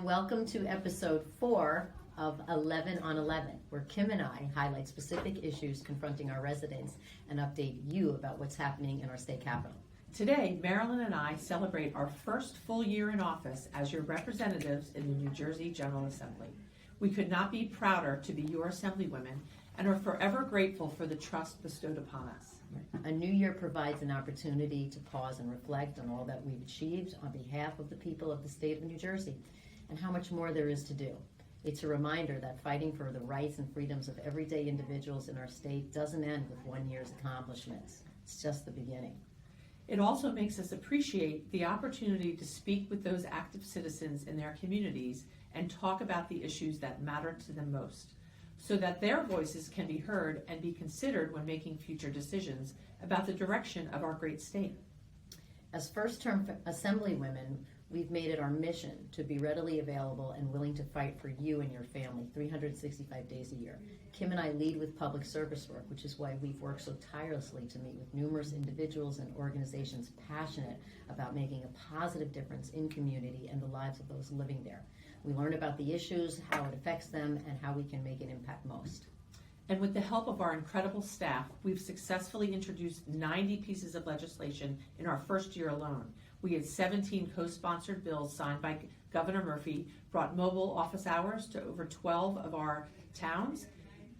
welcome to episode 4 of 11 on 11, where Kim and I highlight specific issues confronting our residents and update you about what's happening in our state capitol. Today, Marilyn and I celebrate our first full year in office as your representatives in the New Jersey General Assembly. We could not be prouder to be your Assemblywomen and are forever grateful for the trust bestowed upon us. A new year provides an opportunity to pause and reflect on all that we've achieved on behalf of the people of the state of New Jersey and how much more there is to do. It's a reminder that fighting for the rights and freedoms of everyday individuals in our state doesn't end with one year's accomplishments. It's just the beginning. It also makes us appreciate the opportunity to speak with those active citizens in their communities and talk about the issues that matter to them most, so that their voices can be heard and be considered when making future decisions about the direction of our great state. As first-term Assemblywomen, we've made it our mission to be readily available and willing to fight for you and your family 365 days a year. Kim and I lead with public service work, which is why we've worked so tirelessly to meet with numerous individuals and organizations passionate about making a positive difference in community and the lives of those living there. We learn about the issues, how it affects them, and how we can make an impact most. And with the help of our incredible staff, we've successfully introduced 90 pieces of legislation in our first year alone. We had 17 co-sponsored bills signed by Governor Murphy, brought mobile office hours to over 12 of our towns,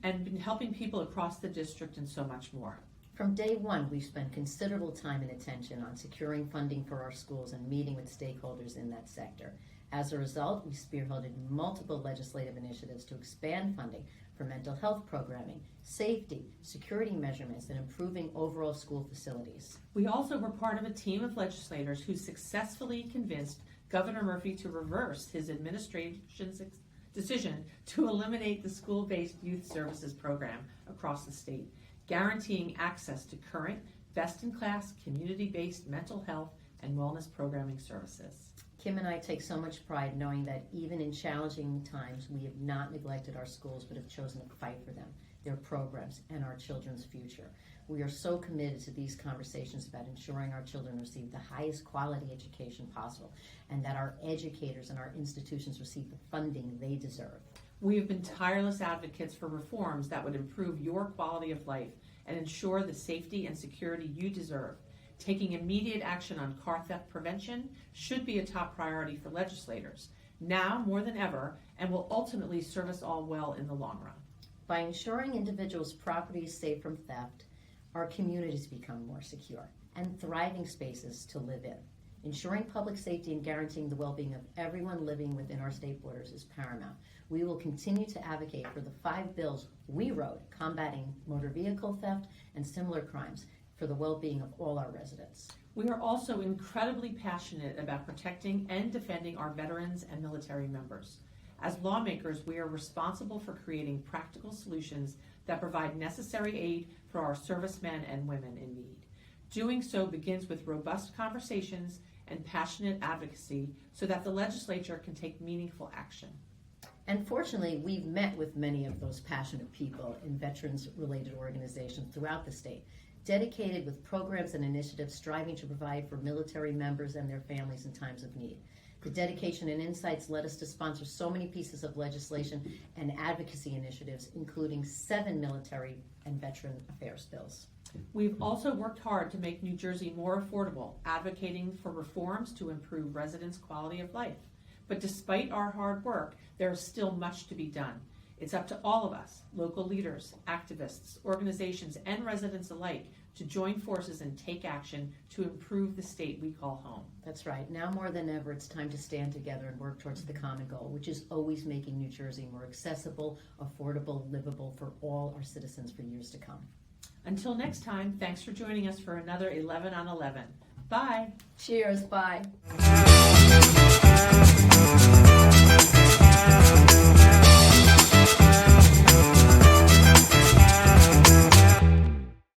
and been helping people across the district and so much more. From day one, we've spent considerable time and attention on securing funding for our schools and meeting with stakeholders in that sector. As a result, we spearheaded multiple legislative initiatives to expand funding for mental health programming, safety, security measurements, and improving overall school facilities. We also were part of a team of legislators who successfully convinced Governor Murphy to reverse his administration's decision to eliminate the school-based youth services program across the state, guaranteeing access to current, best-in-class, community-based mental health and wellness programming services. Kim and I take so much pride knowing that even in challenging times, we have not neglected our schools but have chosen to fight for them, their programs, and our children's future. We are so committed to these conversations about ensuring our children receive the highest quality education possible and that our educators and our institutions receive the funding they deserve. We have been tireless advocates for reforms that would improve your quality of life and ensure the safety and security you deserve. Taking immediate action on car theft prevention should be a top priority for legislators, now more than ever, and will ultimately serve us all well in the long run. By ensuring individuals' property is safe from theft, our communities become more secure and thriving spaces to live in. Ensuring public safety and guaranteeing the well-being of everyone living within our state borders is paramount. We will continue to advocate for the 5 bills we wrote combating motor vehicle theft and similar crimes for the well-being of all our residents. We are also incredibly passionate about protecting and defending our veterans and military members. As lawmakers, we are responsible for creating practical solutions that provide necessary aid for our servicemen and women in need. Doing so begins with robust conversations and passionate advocacy so that the legislature can take meaningful action. And fortunately, we've met with many of those passionate people in veterans-related organizations throughout the state, dedicated with programs and initiatives striving to provide for military members and their families in times of need. The dedication and insights led us to sponsor so many pieces of legislation and advocacy initiatives, including 7 military and veteran affairs bills. We've also worked hard to make New Jersey more affordable, advocating for reforms to improve residents' quality of life. But despite our hard work, there is still much to be done. It's up to all of us, local leaders, activists, organizations, and residents alike, to join forces and take action to improve the state we call home. That's right. Now more than ever, it's time to stand together and work towards the common goal, which is always making New Jersey more accessible, affordable, livable for all our citizens for years to come. Until next time, thanks for joining us for another 11 on 11. Bye. Cheers. Bye.